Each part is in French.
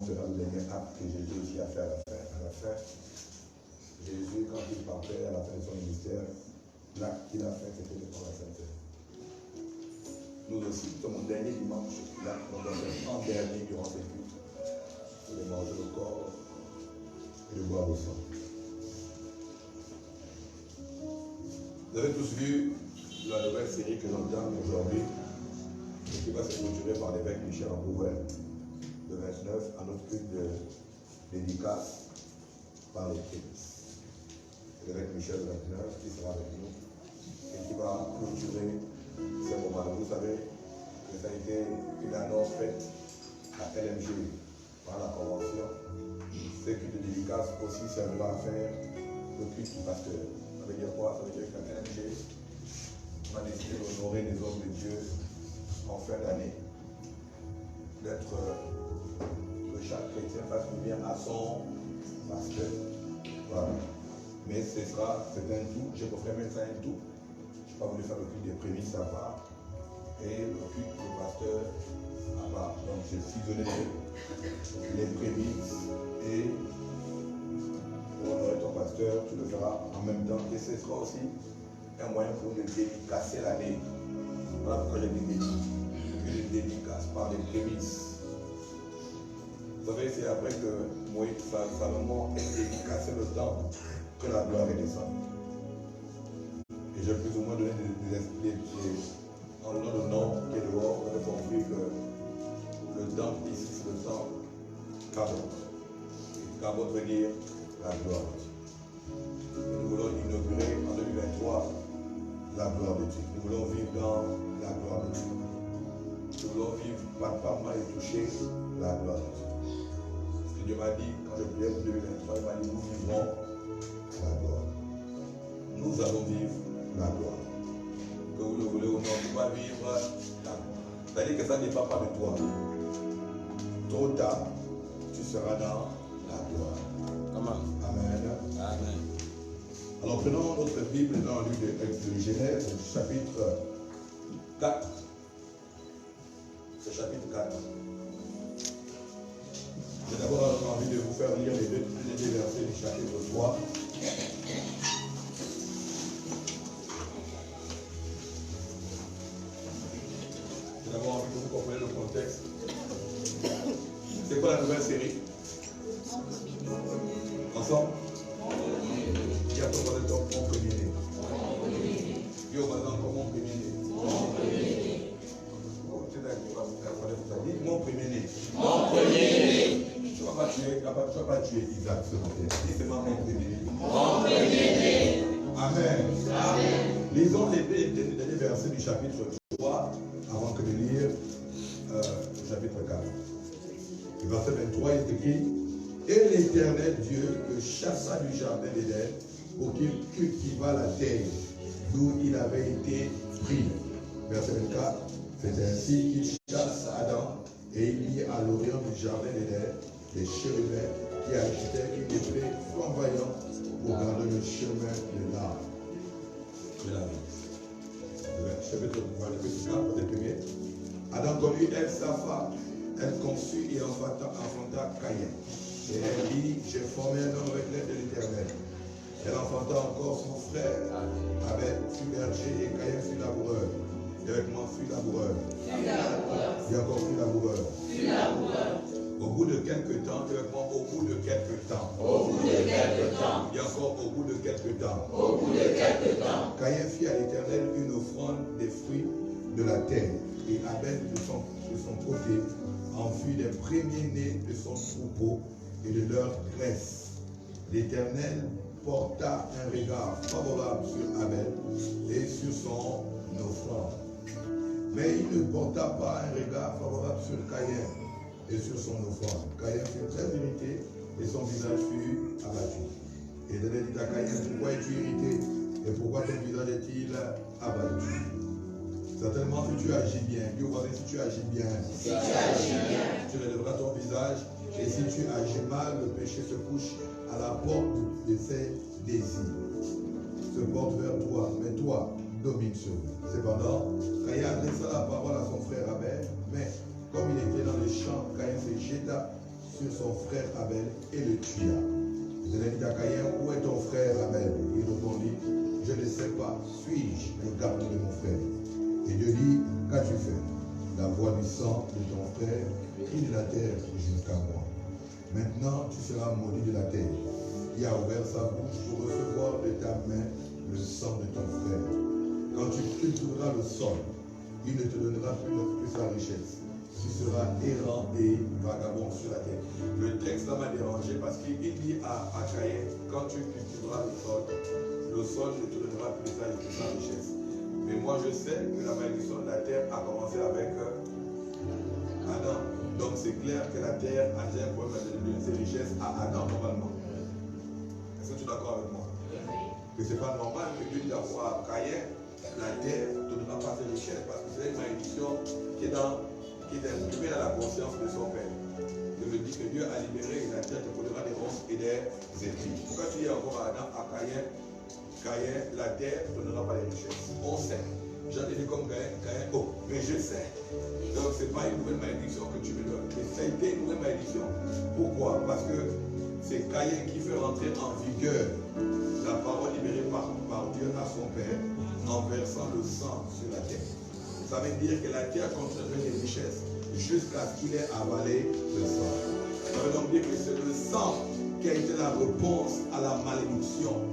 sera le dernier acte que Jésus aussi a fait à la fin. Jésus, quand il partait à la fin de son ministère, l'acte qu'il a fait, c'était de prendre la Sainte Seine. Nous aussi, comme au dernier dimanche, l'acte qu'on doit faire en dernier durant cette culte, c'est de manger le corps et de boire le sang. Vous avez tous vu la nouvelle série que j'entends aujourd'hui, qui va se clôturer par l'évêque Michel Ambouvet, le 29, à notre culte de dédicace par les prémices. L'évêque Michel le 29 qui sera avec nous et qui va clôturer ces moments-là. Vous savez que ça a été une annonce faite à LMG par la convention. Ce culte de dédicace aussi servira à faire le culte du pasteur. Ça veut dire quoi? Ça veut dire qu'à LMG, on a décidé d'honorer les hommes de Dieu en fin d'année, d'être que chaque chrétien fasse du bien à son pasteur. Voilà. Mais c'est un tout. J'ai préféré mettre ça un tout. Je n'ai pas voulu faire le culte des prémices à part et le culte du pasteur à part. Donc j'ai fusionné les prémices et pour honorer ton pasteur, tu le feras en même temps. Et ce sera aussi un moyen pour nous de dédicacer l'année. Voilà pourquoi j'ai dit une dédicace par les prémices. Vous savez, c'est après que Moïse, Salomon ait dédicacé le temps que la gloire est descendue. Et j'ai plus ou moins donné des explications. En le nom qui est dehors, vous avez compris que le temps ici, c'est le temps Kabot. Et Kabot veut dire la gloire. Et nous voulons inaugurer en 2023 la gloire de Dieu. Nous voulons vivre dans la gloire de Dieu. Nous voulons vivre palpablement et toucher la gloire de Dieu. Ce que Dieu m'a dit quand je priais pour 2023, il m'a dit nous vivrons la gloire. Nous allons vivre la gloire. Que vous le voulez ou non, tu vas vivre la gloire. C'est-à-dire que ça ne dépend pas de toi. Tôt ou tard, tu seras dans la gloire. Amen. Amen. Alors prenons notre Bible dans le livre de Genèse, chapitre 4. C'est chapitre 4. J'ai d'abord envie de vous faire lire les deux versets du chapitre 3. J'ai d'abord envie que vous compreniez le contexte. C'est quoi la nouvelle série? Ensemble? Qui a ton premier-né? Qui au voisin comme mon premier-né? Mon premier-né. Mon premier-né. Tu ne vas pas tuer Isaac ce matin. Dis seulement mon premier-né. Mon premier-né. Amen. Amen. Lisons les derniers versets du chapitre 3 avant que de lire le chapitre 4. Le verset 23 est écrit: et l'Éternel Dieu le chassa du jardin d'Éden pour qu'il cultivât la terre d'où il avait été pris. Verset 24. C'est ainsi qu'il chasse Adam et il mit à l'orient du jardin d'Éden des chérubins qui agitaient une épée flamboyante pour garder le chemin de l'arbre de la vie. Chapitre 4, le premier. Adam connut elle sa femme, elle conçut et enfanta Caïn. Et elle dit: j'ai formé un homme avec l'aide de l'Éternel. Elle enfanta encore son frère. Abel fut berger et Caïn fut laboureur. Et avec moi fut laboureur. Et encore fut laboureur. Au bout de quelques temps, et avec moi au bout de quelques temps. Au bout de quelques temps. Et encore au bout de quelques temps. Au bout de quelques temps. Caïn fit à l'Éternel une offrande des fruits de la terre. Et Abel de son côté en fut des premiers-nés de son troupeau et de leur graisse. L'Éternel porta un regard favorable sur Abel et sur son offrande. Mais il ne porta pas un regard favorable sur Caïn et sur son offrande. Caïn fut très irrité et son visage fut abattu. Et Dieu dit à Caïn: pourquoi es-tu irrité et pourquoi ton visage est-il abattu? Certainement si tu agis bien, Dieu voisin, si tu agis bien, tu relèveras ton visage, et si tu agis mal, le péché se couche à la porte de ses désirs. Se porte vers toi, mais toi, domine sur lui. Cependant, Caïn adressa la parole à son frère Abel, mais comme il était dans les champs, Caïn se jeta sur son frère Abel et le tua. L'Éternel dit à Caïn, où est ton frère Abel? Il répondit, je ne sais pas, suis-je le garde de mon frère? Et Dieu dit, qu'as-tu fait? La voix du sang de ton frère crie de la terre jusqu'à moi. Maintenant tu seras maudit de la terre, qui a ouvert sa bouche pour recevoir de ta main le sang de ton frère. Quand tu cultiveras le sol, il ne te donnera plus sa richesse. Tu seras errant et vagabond sur la terre. Le texte là m'a dérangé parce qu'il dit à Caïn, quand tu cultiveras le sol ne te donnera plus sa richesse. Mais moi je sais que la malédiction de la terre a commencé avec Adam. Donc c'est clair que la terre a déjà un problème de donner ses richesses à Adam normalement. Est-ce que tu es d'accord avec moi? Que c'est pas normal que Dieu dise à Caïn, la terre ne te donnera pas ses richesses parce que c'est une malédiction qui est imprimée dans la conscience de son père. Je me dis que Dieu a libéré la terre te produira des ronces et des épis. Pourquoi tu dis encore à Adam, à Caïn, la terre ne donnera pas les richesses? On sait. J'en ai dit comme Caïn, oh, mais je sais. Donc ce n'est pas une nouvelle malédiction que tu me donnes. Mais ça a été une nouvelle malédiction. Pourquoi? Parce que c'est Caïn qui fait rentrer en vigueur la parole libérée par Dieu à son père en versant le sang sur la terre. Ça veut dire que la terre contiendrait des richesses jusqu'à ce qu'il ait avalé le sang. Ça veut donc dire que c'est le sang qui a été la réponse à la malédiction.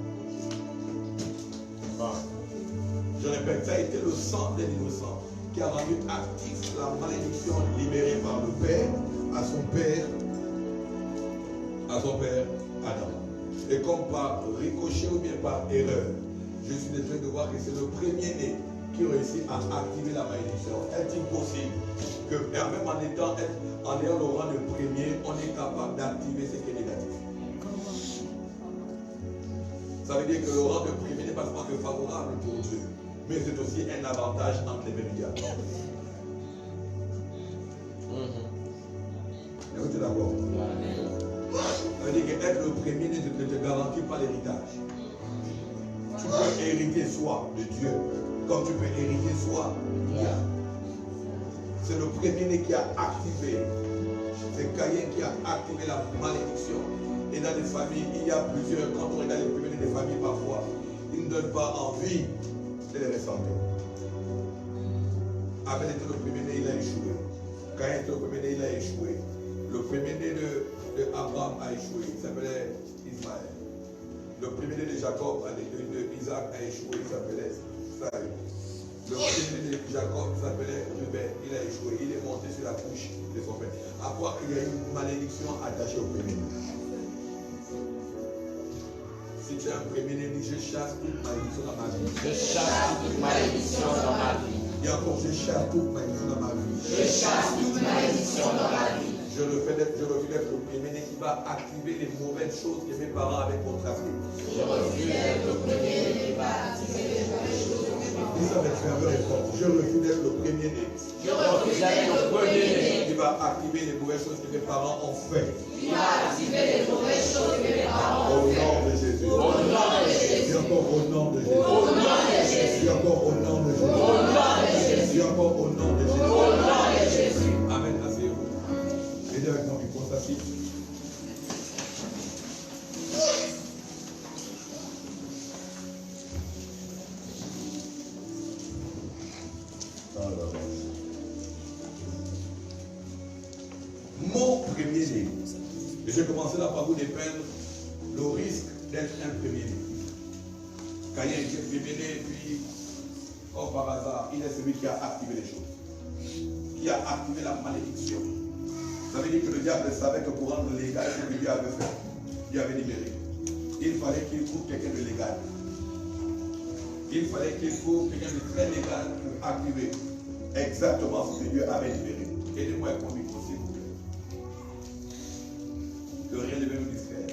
Je répète, ça a été le sang des innocents qui a rendu actif la malédiction libérée par le Père à son Père Adam. Et comme par ricochet ou bien par erreur, je suis désolé de voir que c'est le premier-né qui réussit à activer la malédiction. Est-il possible que même en ayant le rang de premier, on est capable d'activer ce qui est négatif? Ça veut dire que le rang de premier n'est pas seulement que favorable pour Dieu, mais c'est aussi un avantage entre les médias. Est-ce que tu es d'accord? Ça veut dire qu'être le premier ne te garantit pas l'héritage. Tu peux hériter soit de Dieu, comme tu peux hériter soit de Dieu. C'est le premier qui a activé. C'est Caïn qui a activé la malédiction. Et dans les familles, il y a plusieurs. Quand on regarde les premiers des familles, parfois, ils ne donnent pas envie de les ressentir. Abel était le premier-né, il a échoué. Caïn était le premier-né, il a échoué. Le premier-né de Abraham a échoué. Il s'appelait Ismaël. Le premier-né de Jacob, de Isaac, a échoué. Il s'appelait Saül. Le premier-né de Jacob s'appelait Ruben. Il a échoué. Il est monté sur la couche de son père. À quoi il y a une malédiction attachée au premier-né. Si tu es un premier-né, dis je chasse toute malédiction dans ma vie. Je chasse toute malédiction dans ma vie. Et encore, je chasse toute malédiction dans ma vie. Je chasse toute malédiction dans ma vie. Je refuse d'être le premier-né qui va activer les mauvaises choses que mes parents avaient contrastées. Je refuse d'être le premier-né qui va activer les mauvaises choses que mes parents. Dis ça avec ferveur et force. Je refuse d'être le premier-né. Je refuse d'être le premier-né qui va activer les mauvaises choses que mes parents ont fait. Qui va activer les mauvaises choses que mes parents ont fait. Au nom de Jésus. Au nom de Jésus. Dis encore au nom de Jésus. Au nom de Jésus. Dis encore au nom de Jésus. Au nom de Jésus. Dis encore au nom de Jésus. Au nom de Jésus. Amen. Asseyez-vous. Aidez avec moi, il faut s'asseoir. Mon premier-né. Et je commençais là par vous dépeindre le risque d'être un premier-né. Caïn était premier-né, puis, comme par hasard, il est celui qui a activé les choses. Qui a activé la malédiction. Ça veut dire que le diable savait que pour rendre légal ce que Dieu avait fait, Dieu avait libéré. Il fallait qu'il trouve quelqu'un de légal. Il fallait qu'il trouve quelqu'un de très légal pour activer exactement ce que Dieu avait libéré. Aidez-moi avec mon micro, s'il vous plaît. Que rien ne veut nous distraire.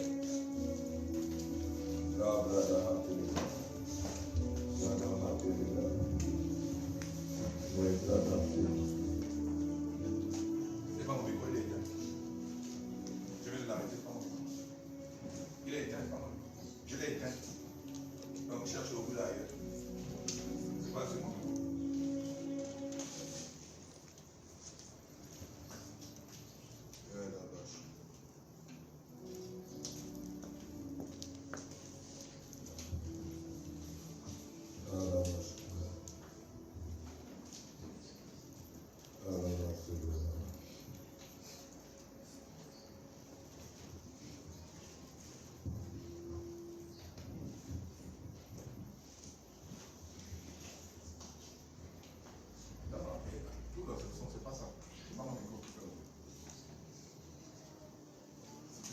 C'est pas mon micro, il est éteint. Je vais l'arrêter, c'est pas mon micro. Il est éteint, c'est pas mon micro. Je l'ai éteint. Donc cherche au bout d'ailleurs. C'est pas sur mon micro.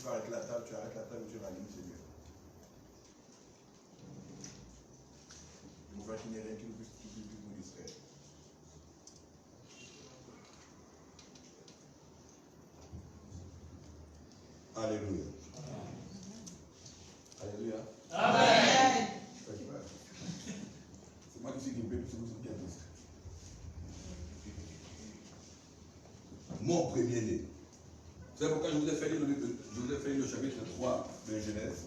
veux arrêter la table, tu arrêtes la table, tu rallumes, c'est mieux. Il ne faut pas qu'il n'y ait rien qui puisse vous distraire. Alléluia. Alléluia. Amen. C'est moi qui suis grippé, puis c'est vous qui êtes distrait. Mon premier-né. C'est pourquoi je vous ai fait lire le chapitre 3 de Genèse.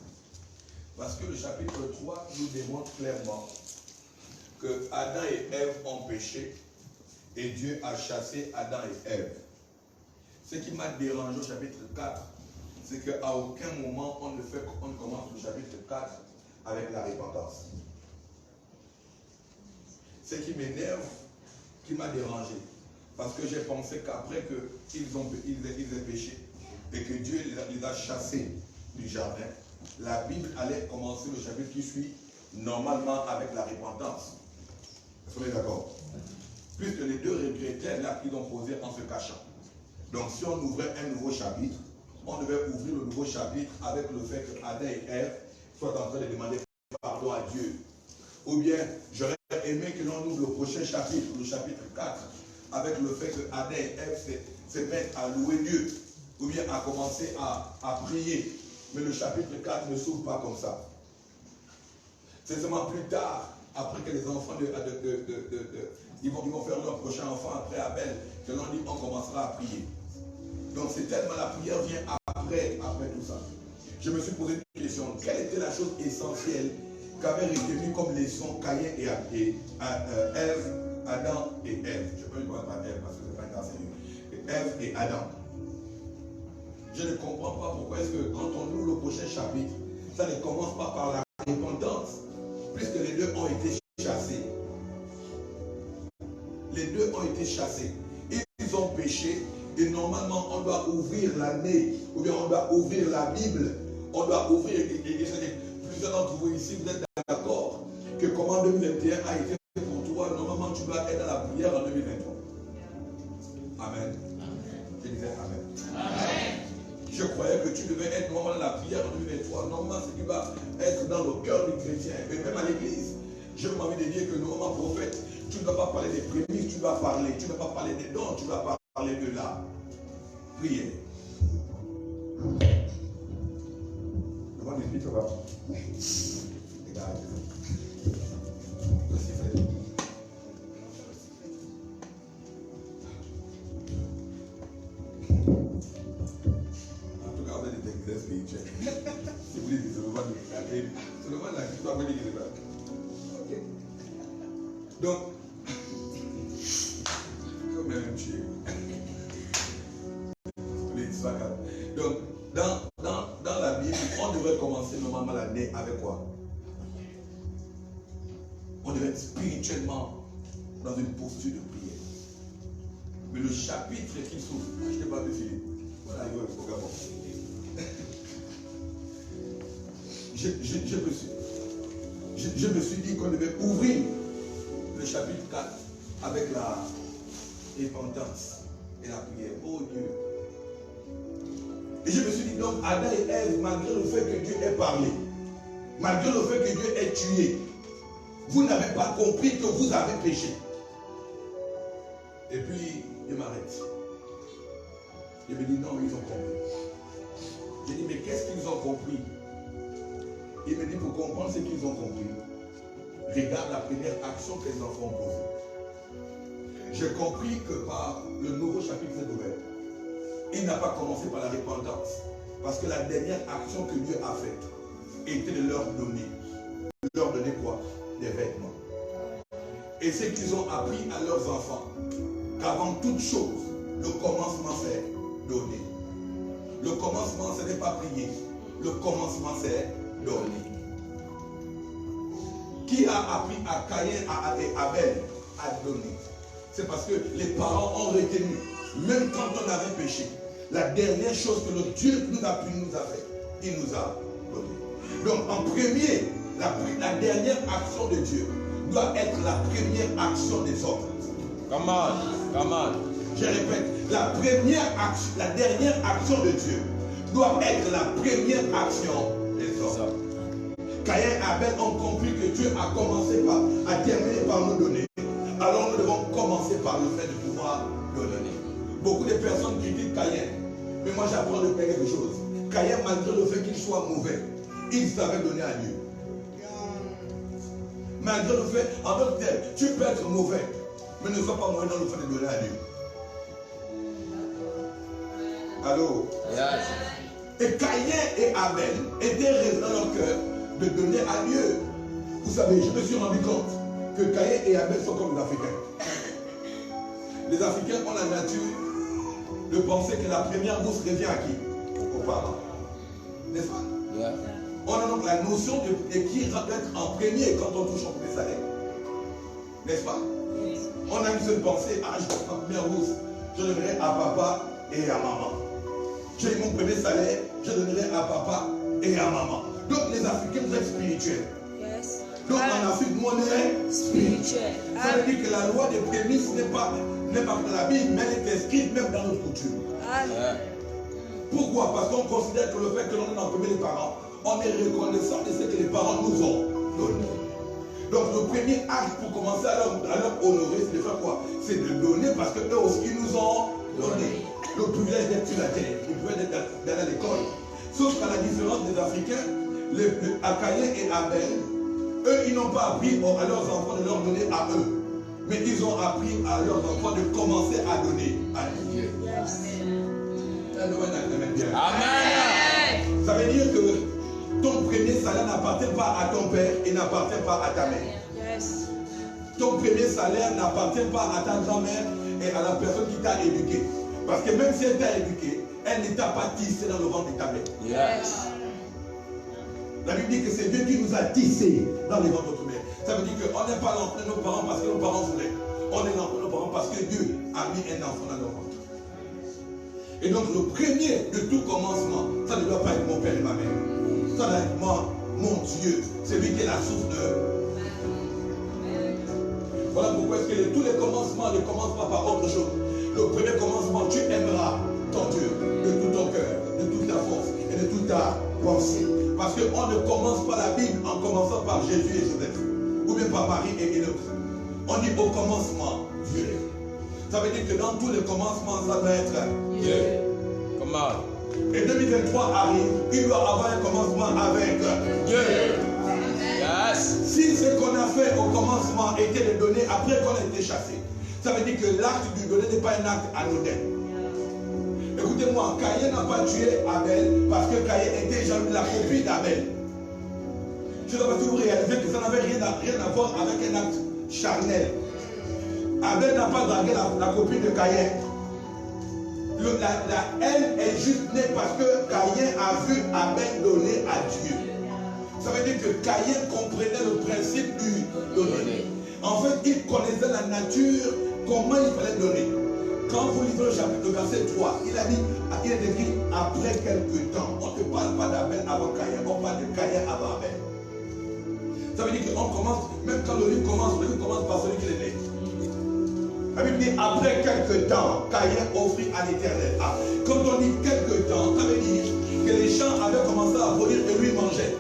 Parce que le chapitre 3 nous démontre clairement que Adam et Ève ont péché et Dieu a chassé Adam et Ève. Ce qui m'a dérangé au chapitre 4, c'est qu'à aucun moment on commence le chapitre 4 avec la repentance. Ce qui m'énerve, qui m'a dérangé, parce que j'ai pensé qu'après qu'ils aient péché et que Dieu les a chassés du jardin, la Bible allait commencer le chapitre qui suit normalement avec la repentance. Est-ce qu'on est d'accord? Puisque les deux regrettaient l'acte qu'ils ont posé en se cachant. Donc si on ouvrait un nouveau chapitre, on devait ouvrir le nouveau chapitre avec le fait que Adam et Ève soient en train de demander pardon à Dieu. Ou bien, j'aurais aimé que l'on ouvre le prochain chapitre, le chapitre 4, avec le fait que Adam et Ève se mettent à louer Dieu, ou bien à commencer à prier. Mais le chapitre 4 ne s'ouvre pas comme ça. C'est seulement plus tard, après que les enfants ils vont faire leur prochain enfant après Abel, que l'on dit on commencera à prier. Donc c'est tellement la prière vient après tout ça. Je me suis posé une question. Quelle était la chose essentielle qu'avaient retenu comme leçon Caïn et Ève, Adam et Ève? Je peux ne pas Ève parce que c'est pas un garçon. Ève et Adam. Je ne comprends pas pourquoi est-ce que quand on ouvre le prochain chapitre, ça ne commence pas par la repentance, puisque les deux ont été chassés. Les deux ont été chassés. Ils ont péché. Et normalement, on doit ouvrir l'année, ou bien on doit ouvrir la Bible, on doit ouvrir, plusieurs d'entre vous ici, vous êtes d'accord que comment 2021 a été pour toi, normalement tu dois être dans la prière en 2023. Amen. Je disais Amen. Amen. Je croyais que tu devais être normalement dans la prière en 2023. Normalement, ce qui va être dans le cœur du chrétien, et même à l'église. Je m'ai envie de dire que normalement, prophète, tu ne dois pas parler des prémices, tu dois parler, tu ne dois pas parler des dons, tu dois parler de la prière. Le monde explique, ça va. Regarde. Le sifflet. En tout cas, on a des exercices spirituels. Si vous voulez, c'est le monde de c'est le monde là qui doit venir quelque part. Ok. Donc, comme même chez donc, dans la Bible, on devrait commencer normalement l'année avec quoi? On devrait être spirituellement dans une posture de prière. Mais le chapitre qui s'ouvre, je n'ai pas vu Philippe. Voilà, il va au Gabon. Je me suis dit qu'on devait ouvrir le chapitre 4 avec la repentance et la prière. Oh Dieu. Et je me suis dit, donc Adam et Ève, malgré le fait que Dieu ait parlé, malgré le fait que Dieu ait tué, vous n'avez pas compris que vous avez péché. Et puis, il m'arrête. Il me dit, non, ils ont compris. J'ai dit, mais qu'est-ce qu'ils ont compris? Il me dit, pour comprendre ce qu'ils ont compris, regarde la première action que les enfants ont posée. J'ai compris que par le nouveau chapitre s'est ouvert. Il n'a pas commencé par la repentance. Parce que la dernière action que Dieu a faite était de leur donner. De leur donner quoi? Des vêtements. Et c'est qu'ils ont appris à leurs enfants qu'avant toute chose, le commencement c'est donner. Le commencement ce n'est pas prier. Le commencement c'est donner. Qui a appris à Caïn et Abel à donner? C'est parce que les parents ont retenu, même quand on avait péché, la dernière chose que le Dieu nous a pu nous a fait, il nous a donné. Donc en premier, la dernière action de Dieu doit être la première action des hommes. Come on. Je répète, la dernière action de Dieu doit être la première action des hommes. Caïn et Abel ont compris que Dieu a commencé à terminer par nous donner. Alors nous devons commencer par le fait de pouvoir le donner. Beaucoup de personnes critiquent Caïn. Mais moi j'apprends de quelque chose. Caïn, malgré le fait qu'il soit mauvais, il savait donner à Dieu. Malgré le fait, en d'autres termes, tu peux être mauvais, mais ne sois pas mauvais dans le fait de donner à Dieu. Allô? Yes. Et Caïn et Abel étaient raisonnés dans leur cœur de donner à Dieu. Vous savez, je me suis rendu compte que Caïn et Abel sont comme les Africains. Les Africains ont la nature de penser que la première bourse revient à qui? Aux parents. N'est-ce pas? Yeah. On a donc la notion de qui doit être en premier quand on touche son premier salaire. N'est-ce pas? On a une seule pensée, je prends ma première bourse, je donnerai à papa et à maman. J'ai mon premier salaire, je donnerai à papa et à maman. Donc les Africains sont spirituels. Yes. Donc en Afrique, nous on est spirituel. Ça veut dire que la loi des prémices n'est pas dans la Bible, mais elle est inscrite même dans notre coutume. Pourquoi? Parce qu'on considère que le fait que l'on est en premier les parents, on est reconnaissant de ce que les parents nous ont donné. Donc le premier acte pour commencer à leur honorer, c'est de faire quoi? C'est de donner parce qu'eux aussi ils nous ont donné. Le privilège d'être sur la terre, le privilège d'aller à l'école. Sauf qu'à la différence des Africains, Caïn et Abel, eux ils n'ont pas appris à leurs enfants de leur donner à eux. Mais ils ont appris à leurs enfants de commencer à donner à Dieu. Amen. Ça veut dire que ton premier salaire n'appartient pas à ton père et n'appartient pas à ta mère. Yes. Ton premier salaire n'appartient pas à ta grand-mère et à la personne qui t'a éduqué. Parce que même si elle t'a éduqué, elle ne t'a pas tissé dans le ventre de ta mère. Yes. La Bible dit que c'est Dieu qui nous a tissés dans le ventre de notre mère. Ça veut dire qu'on n'est pas l'enfant de nos parents parce que nos parents voulaient. On est l'enfant de nos parents parce que Dieu a mis un enfant dans nos ventres. Et donc le premier de tout commencement, ça ne doit pas être mon père et ma mère. Ça doit être moi, mon Dieu. C'est lui qui est la source de... Voilà pourquoi est-ce que tous les commencements ne commencent pas par autre chose. Le premier commencement, tu aimeras ton Dieu de tout ton cœur, de toute ta force et de toute ta pensée. Parce qu'on ne commence pas la Bible en commençant par Jésus et Joseph, ou bien par Marie et Enoch. On dit au commencement, Dieu. Ça veut dire que dans tous les commencements, ça doit être Dieu. Comment? Et 2023 arrive, il doit avoir un commencement avec Dieu. Yes. Si ce qu'on a fait au commencement était de donner après qu'on a été chassé, ça veut dire que l'acte du donner n'est pas un acte anodin. Écoutez-moi, Caïn n'a pas tué Abel parce que Caïn était jaloux de la copie d'Abel. Je ne sais pas si vous réalisez que ça n'avait rien à voir avec un acte charnel. Abel n'a pas dragué la copine de Caïn. La haine est juste née parce que Caïn a vu Abel donner à Dieu. Ça veut dire que Caïn comprenait le principe du donner. En fait, il connaissait la nature, comment il fallait donner. Quand vous lisez le chapitre de verset 3, il est écrit après quelques temps. On ne parle pas d'Abel avant Caïn, on parle de Caïn avant Abel. Ça veut dire qu'on commence, même quand le livre commence par celui qui est né. La Bible dit après quelques temps, Caïn offrit à l'Éternel. Quand on dit quelques temps, ça veut dire que les champs avaient commencé à produire et lui mangeait.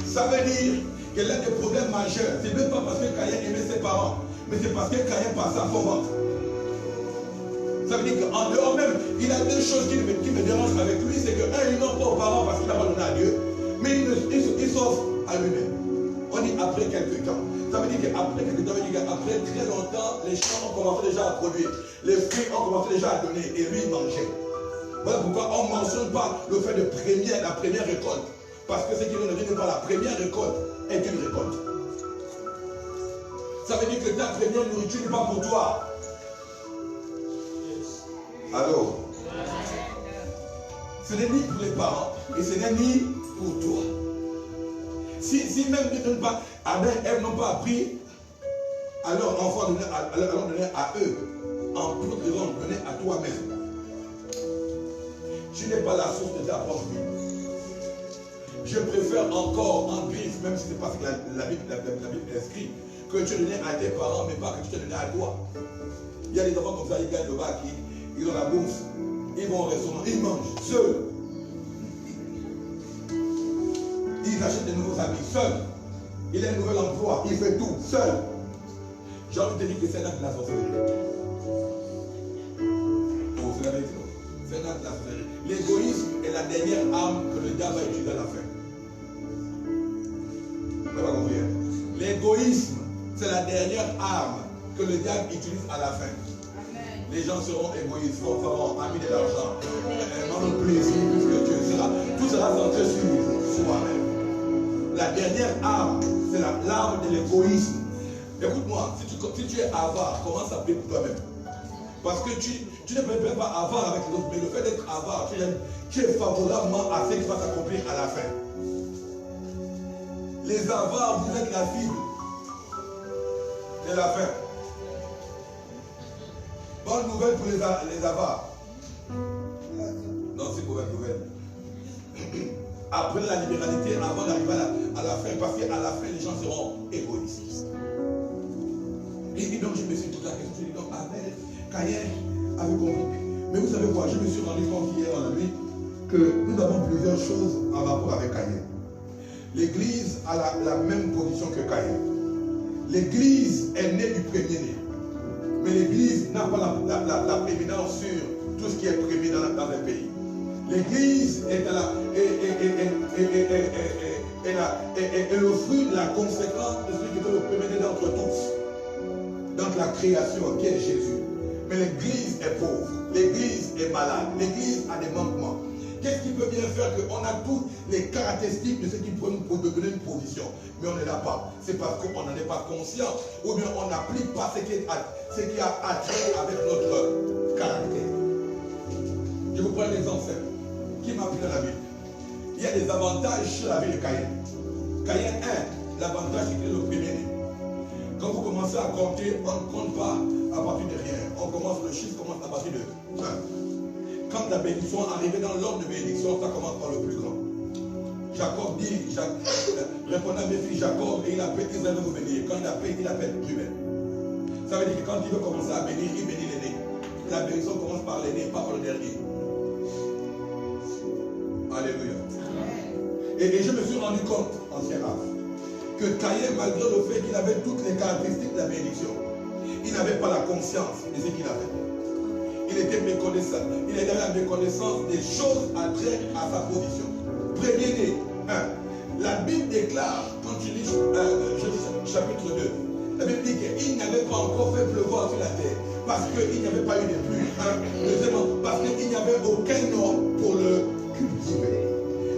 Ça veut dire que l'un des problèmes majeurs, c'est même pas parce que Caïn aimait ses parents, mais c'est parce que Caïn passait à fond ventre. Ça veut dire qu'en dehors même, il a deux choses qui me dérangent avec lui, c'est que il n'en pas aux parents parce qu'il n'a pas donné à Dieu, mais il s'offre à lui-même. On dit après quelques temps. Ça veut dire qu'après quelques temps, après très longtemps, les champs ont commencé déjà à produire. Les fruits ont commencé déjà à donner et lui mangeait. Voilà pourquoi on ne mentionne pas le fait de la première récolte. Parce que ce qui ne vient pas la première récolte est une récolte. Ça veut dire que ta première nourriture n'est pas pour toi. Alors, ce n'est ni pour les parents et ce n'est ni pour toi. Si même Dieu ne donne pas, Adam et Ève n'ont pas appris à leurs enfants à leur donner à eux, en plus de leur donner à toi-même. Tu n'es pas la source de ta propre vie. Je préfère encore en griffe, même si ce n'est pas ce que la Bible inscrit, que tu donnes à tes parents, mais pas que tu te donnes à toi. Il y a des enfants comme ça, ils gagnent le bac, ils ont la bourse, ils vont au restaurant, ils mangent seuls. Ils achètent des nouveaux habits seuls. Il a un nouvel emploi, il fait tout seul. J'ai envie de te dire que c'est un acte de la sorcellerie. Oh, c'est la vérité. C'est un acte de la sorcellerie. L'égoïsme est la dernière arme que le diable va utiliser à la fin. Vous n'avez pas compris, hein? L'égoïsme, c'est la dernière arme que le diable utilise à la fin. Amen. Les gens seront égoïstes, feront amis de l'argent, dans le plaisir, puisque Dieu sera, tout sera centré sur soi-même. La dernière arme, c'est l'arme de l'égoïsme. Écoute-moi, si tu es avare, commence à payer pour toi-même. Parce que tu ne peux pas avare avec les autres, mais le fait d'être avare, tu es favorablement à ce qui va s'accomplir à la fin. Les avares, vous êtes la cible de la fin. Bonne nouvelle pour les avares. Non, c'est mauvaise nouvelle. Après la libéralité, avant d'arriver à la fin, parce qu'à la fin, les gens seront égoïstes. Et donc, je me suis dit la question, je dis donc, Abel, Caïn avait compris. Mais vous savez quoi, je me suis rendu compte hier dans la nuit que nous avons plusieurs choses en rapport avec Caïn. L'Église a la même position que Caïn. L'Église est née du premier-né. Mais l'Église n'a pas la prééminence sur tout ce qui est prééminent dans un pays. L'Église est le fruit de la conséquence de celui qui était le premier-né d'entre tous. Donc la création qui est Jésus. Mais l'Église est pauvre. L'Église est malade. L'Église a des manquements. Qu'est-ce qui peut bien faire qu'on a toutes les caractéristiques de ce qui peut nous donner une position, mais on ne l'a pas? C'est parce qu'on n'en est pas conscient, ou bien on n'applique pas ce qui a attrait avec notre caractère. Je vous prends l'exemple simple. Qui m'a pris dans la Bible? Il y a des avantages sur la vie de Caïn. Caïn 1, l'avantage c'est qu'il est le premier-né. Quand vous commencez à compter, on ne compte pas à partir de rien. Le chiffre commence à partir de 1. Quand la bénédiction est arrivée dans l'ordre de bénédiction, ça commence par le plus grand. Jacob dit, répondant à mes filles Jacob, et il appelle Israël de vous bénir. Quand il appelle Ruben. Ça veut dire que quand il veut commencer à bénir, il bénit l'aîné. La bénédiction commence par l'aîné, pas par le dernier. Alléluia. Et je me suis rendu compte, ancien âge, que Caïn, malgré le fait qu'il avait toutes les caractéristiques de la bénédiction, il n'avait pas la conscience de ce qu'il avait. Il était méconnaissant. Il avait la méconnaissance des choses à trait à sa position. Premier-né. La Bible déclare, quand tu lis chapitre 2, la Bible dit qu'il n'avait pas encore fait pleuvoir sur la terre. Parce qu'il n'y avait pas eu de pluie. Deuxièmement, parce qu'il n'y avait aucun homme pour le cultiver.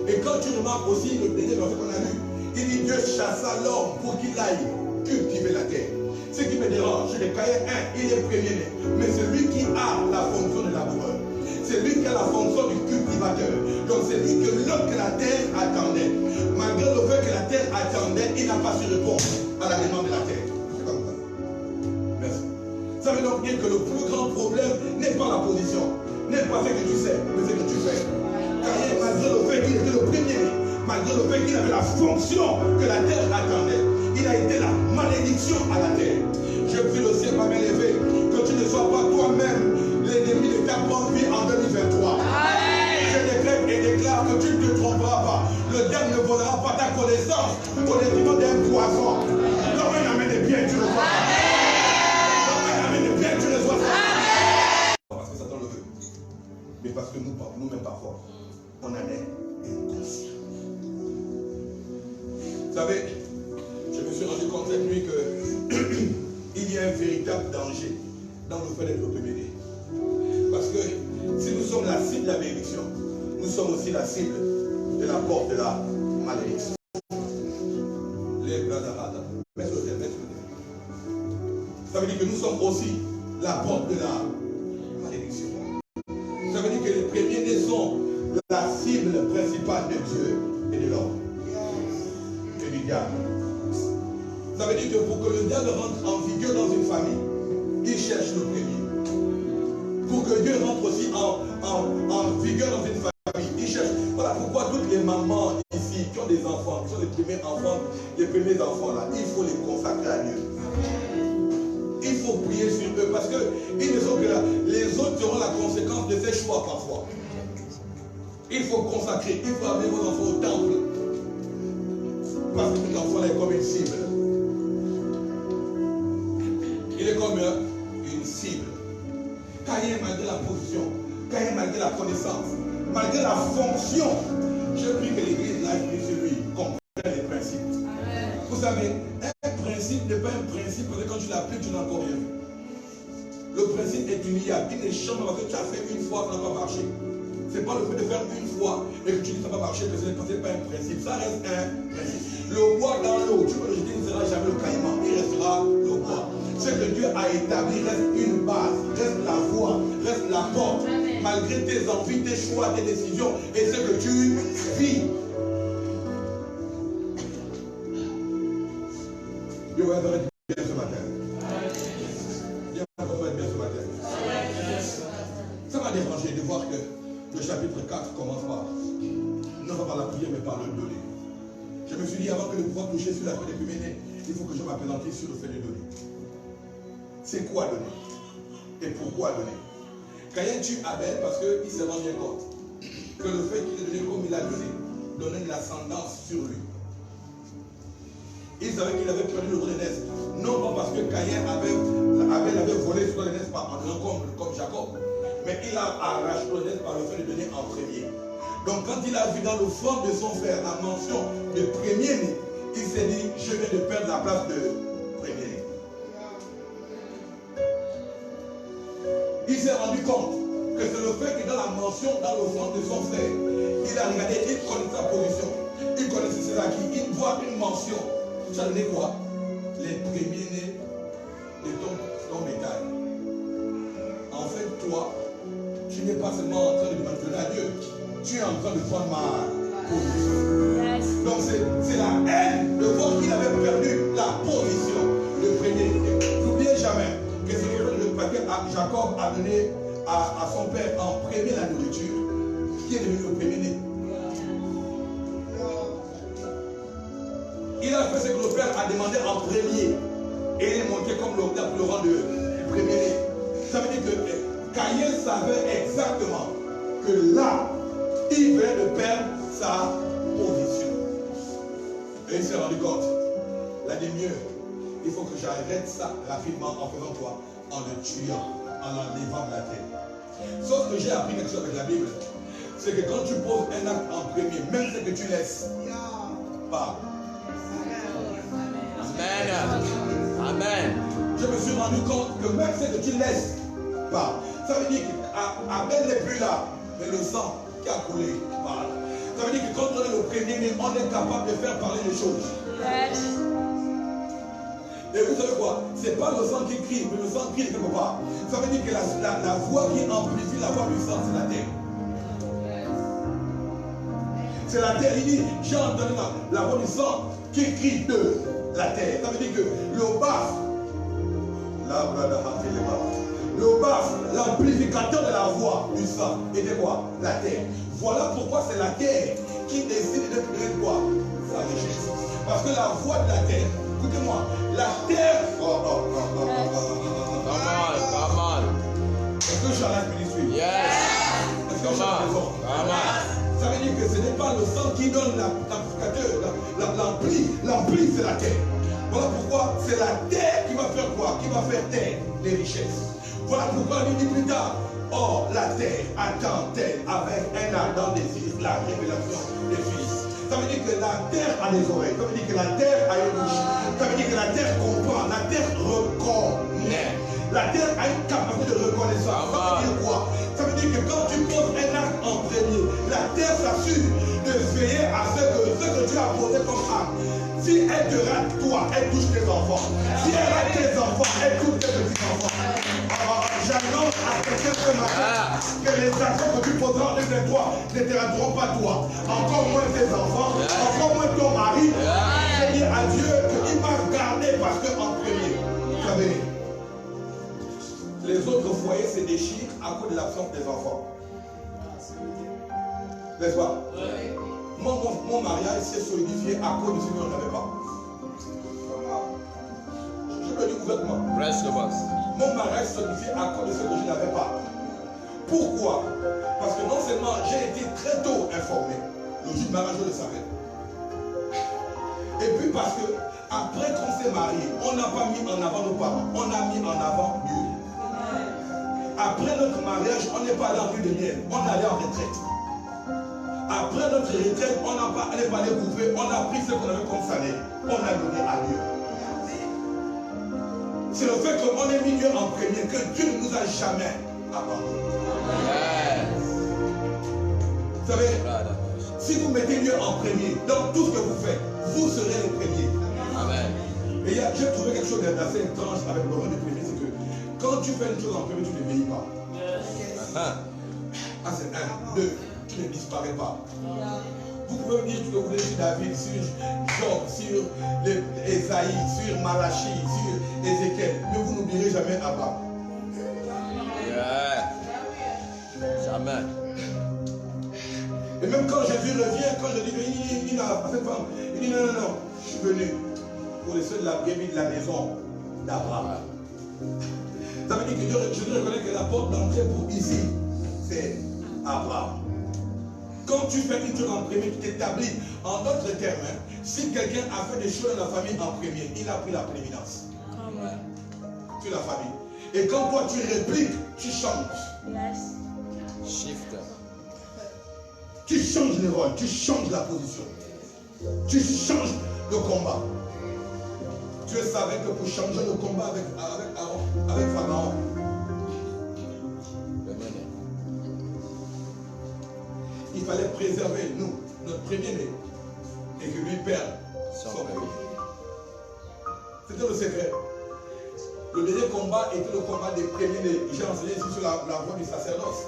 Et quand tu remarques aussi le dernier verset qu'on a lu, il dit Dieu chassa l'homme pour qu'il aille cultiver la terre. Ce qui me dérange, chez les Caïn 1, il est premier-né. Mais c'est lui qui a la fonction de laboureur. C'est lui qui a la fonction du cultivateur. Donc c'est lui que l'homme que la terre attendait. Malgré le fait que la terre attendait, il n'a pas su répondre à la demande de la terre. C'est comme ça. Merci. Ça veut donc dire que le plus grand problème n'est pas la position, n'est pas ce que tu sais, mais ce que tu fais. Caïn, malgré le fait qu'il était le premier-né, malgré le fait qu'il avait la fonction que la terre attendait, il a été la malédiction à la terre. Je prie le ciel, ma main levée, que tu ne sois pas toi-même l'ennemi de ta propre vie en 2023. Je décrète et déclare que tu ne te tromperas pas. Le diable ne volera pas ta connaissance au détriment d'un poison. Comme un amène des biens, tu le vois. Comme un amène des biens, tu le vois. Parce que Satan le veut. Mais parce que nous-mêmes parfois, on en est inconscients. Vous savez, je me suis rendu compte cette nuit qu'il y a un véritable danger dans le fait d'être le premier-né. Parce que si nous sommes la cible de la bénédiction, nous sommes aussi la cible de la porte de la malédiction. Ça veut dire que nous sommes aussi la porte de la malédiction. Ça veut dire que les premiers-nés sont la cible principale de Dieu et de l'homme. Et du diable. Ça veut dire que pour que le diable rentre en vigueur dans une famille, il cherche le premier. Pour que Dieu rentre aussi en vigueur dans une famille, il cherche. Voilà pourquoi toutes les mamans ici qui ont des enfants, qui sont les premiers enfants, les premiers enfants là, il faut les consacrer à Dieu. Il faut faut prier sur eux parce qu'ils ne sont que là. Les autres seront la conséquence de ces choix parfois. Il faut consacrer, il faut amener vos enfants au temple. Parce que cet enfant est comme une cible. Il est comme une cible. Caïn, malgré la position, Caïn, malgré la connaissance, malgré la fonction, je prie que l'église là, sur lui, comprenne les principes. Amen. Vous savez, un principe n'est pas un principe parce que quand tu l'appliques, tu n'as encore rien vu. Le principe est humiliable. Il ne change pas parce que tu as fait une fois, ça n'a pas marché. Ce n'est pas le fait de faire une fois et que tu dis que ça va marcher, que ce n'est pas un principe. Ça reste un principe. Le bois dans l'eau, tu peux le jeter, il ne sera jamais le caïman. Il restera le bois. Ce que Dieu a établi reste une base, reste la voie, reste la porte. Amen. Malgré tes envies, tes choix, tes décisions et ce que tu vis. Dieu va être bien ce matin. Dieu va être bien ce matin. Ça m'a dérangé de voir que le chapitre 4 commence par, non pas par la prière, mais par le donner. Je me suis dit, avant que de pouvoir toucher sur la foi des premiers-nés, il faut que je m'appellantisse sur le fait de donner. C'est quoi donner? Et pourquoi donner? Caïn tue Abel parce qu'il s'est rendu compte que le fait qu'il ait donné comme il a donné, donnait de l'ascendance sur lui. Il savait qu'il avait perdu le droit d'aînesse. Non pas parce que Abel avait volé son droit d'aînesse par un comme Jacob. Mais il a arraché le droit par le fait de donner en premier. Donc quand il a vu dans le front de son frère la mention de premier-né, il s'est dit, je viens de perdre la place de premier-né. Il s'est rendu compte que c'est le fait que dans la mention, dans le front de son frère, il a regardé, il connaît sa position, il connaissait ses acquis, il voit une mention. Ça donnait quoi? Les premiers-nés de ton bétail. En fait, toi, tu n'es pas seulement en train de demander à Dieu, tu es en train de prendre ma position. Yes. Donc c'est la haine de voir qu'il avait perdu la position, le premier. N'oubliez jamais que c'est le paquet Jacob a donné à son père en premier la nourriture, qui est devenu le premier-né. Il a fait ce que le père a demandé en premier. Et il est monté comme le rang du premier-né. Ça veut dire que Caïn savait exactement que là, il venait de perdre sa position. Et il s'est rendu compte. Il a dit mieux, il faut que j'arrête ça rapidement en faisant quoi? En le tuant, en l'enlevant de la terre. Sauf que j'ai appris quelque chose avec la Bible. C'est que quand tu poses un acte en premier, même ce que tu laisses, pas. Amen. Amen. Je me suis rendu compte que même ce que tu laisses pas, ça veut dire qu'Abel n'est plus là, mais le sang qui a coulé parle. Ça veut dire que quand on est le premier, on est capable de faire parler les choses. Yes. Et vous savez quoi? C'est pas le sang qui crie, mais le sang crie quelque part. Ça veut dire que la voix qui amplifie la voix du sang, c'est la terre. C'est la terre. Il dit, j'ai entendu la voix du sang qui crie de la terre. Ça veut dire que le baf, l'amplificateur de la voix du sang était quoi? La terre. Voilà pourquoi c'est la terre qui décide de donner quoi? Sa richesse. Parce que la voix de la terre, écoutez-moi, la terre. Pas mal. Est-ce que je suis à la ministry? Yes. Est-ce que je suis à la maison? Ça veut dire que ce n'est pas le sang qui donne l'amplificateur, l'ampli c'est la terre. Voilà pourquoi c'est la terre qui va faire quoi? Qui va faire taire les richesses. Voilà pourquoi il dit plus tard, or la terre attend-elle avec un ardent désir la révélation des fils. Ça veut dire que la terre a des oreilles, ça veut dire que la terre a une bouche, ça veut dire que la terre comprend, la terre reconnaît. La terre a une capacité de reconnaissance. Ça veut dire quoi? Ça veut dire que quand tu poses un acte en premier, la terre s'assure de veiller à ce que tu as posé comme acte. Si elle te rate toi, elle touche tes enfants. Si elle rate tes enfants, elle touche tes petits-enfants. J'annonce à quelqu'un ce matin que les actions que tu poseras avec toi ne te rateront pas toi. Encore moins tes enfants, encore moins ton mari. Je dis à Dieu qu'il m'a gardé parce qu'en premier, vous savez, les autres foyers se déchirent à cause de l'absence des enfants. N'est-ce pas? Mon mariage s'est solidifié à cause de ce qu'on n'avait pas. Je le dis ouvertement. Reste le boss. Mon mariage s'unifie à cause de ce que je n'avais pas. Pourquoi? Parce que non seulement j'ai été très tôt informé, le jour du mariage je le savais. Et puis parce que après qu'on s'est marié, on n'a pas mis en avant nos parents, on a mis en avant Dieu. Après notre mariage, on n'est pas allé en rue de miel, on est allé en retraite. Après notre retraite, on n'a pas allé par les bouffées, on a pris ce qu'on avait comme salaire, on a donné à Dieu. C'est le fait qu'on ait mis Dieu en premier, que Dieu ne nous a jamais abandonnés. Vous savez, si vous mettez Dieu en premier dans tout ce que vous faites, vous serez les premiers. Amen. Et j'ai trouvé quelque chose d'assez étrange avec le rôle du premier, c'est que quand tu fais une chose en premier, tu ne vieillis pas. Ah, c'est 1, 2, tu ne disparais pas. Vous pouvez me dire tout ce que vous voulez sur David, sur Job, sur Esaïe, sur Malachi, sur Ézéchiel, mais vous n'oublierez jamais Abba. Jamais. Et même quand Jésus revient, quand je dis, il a cette femme, il dit non, je suis venu pour les ceux de la brebis de la maison d'Abraham. Ça veut dire que Jésus reconnaît que la porte d'entrée pour ici, c'est Abraham. Quand tu fais une chose en premier, tu t'établis. En d'autres termes, si quelqu'un a fait des choses dans la famille en premier, il a pris la prééminence sur la famille. Et quand toi tu répliques, tu changes. Shift. Tu changes le rôle, tu changes la position. Tu changes le combat. Dieu savait que pour changer le combat avec Pharaon, il fallait préserver nous, notre premier-né, et que lui perde son premier. C'était le secret. Le dernier combat était le combat des premiers-nés. J'ai enseigné ici sur la voie du sacerdoce.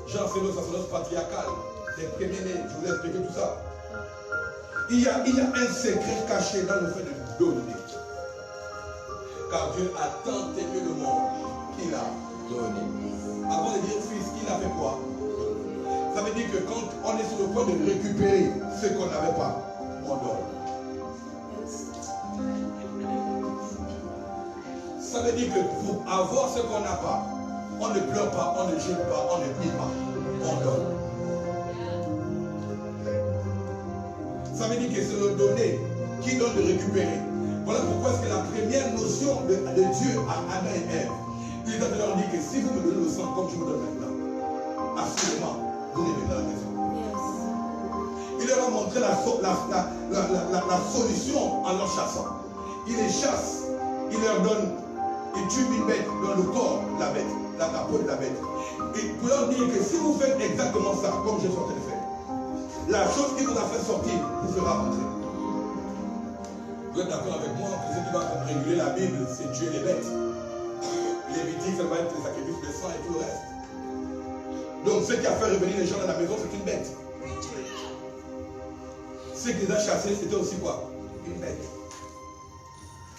J'ai enseigné le sacerdoce patriarcal, des premiers-nés. Je vous ai expliqué tout ça. Il y a un secret caché dans le fait de donner. Car Dieu a tant aimé le monde qu'il a donné. Avant de dire fils, il a fait quoi? Ça veut dire que quand on est sur le point de récupérer ce qu'on n'avait pas, on donne. Ça veut dire que pour avoir ce qu'on n'a pas, on ne pleure pas, on ne jette pas, on ne prie pas, on donne. Ça veut dire que c'est le donner qui donne de récupérer. Voilà pourquoi est-ce que la première notion de Dieu à Adam et Ève, il a leur dit que si vous me donnez le sang comme je vous donne maintenant, absolument, vous n'aimez pas la maison. Il leur a montré la solution en leur chassant. Il les chasse, il leur donne, il tue une bête dans le corps de la bête, la peau de la bête. Et pour leur dire que si vous faites exactement ça, comme je suis en train de faire, la chose qui vous a fait sortir vous fera rentrer. Vous êtes d'accord avec moi que ce qui va réguler la Bible, c'est tuer les bêtes. Lévitique, ça va être les sacrifices de sang et tout le reste. Donc ce qui a fait revenir les gens dans la maison, c'est une bête. Ce qui les a chassés, c'était aussi quoi? Une bête.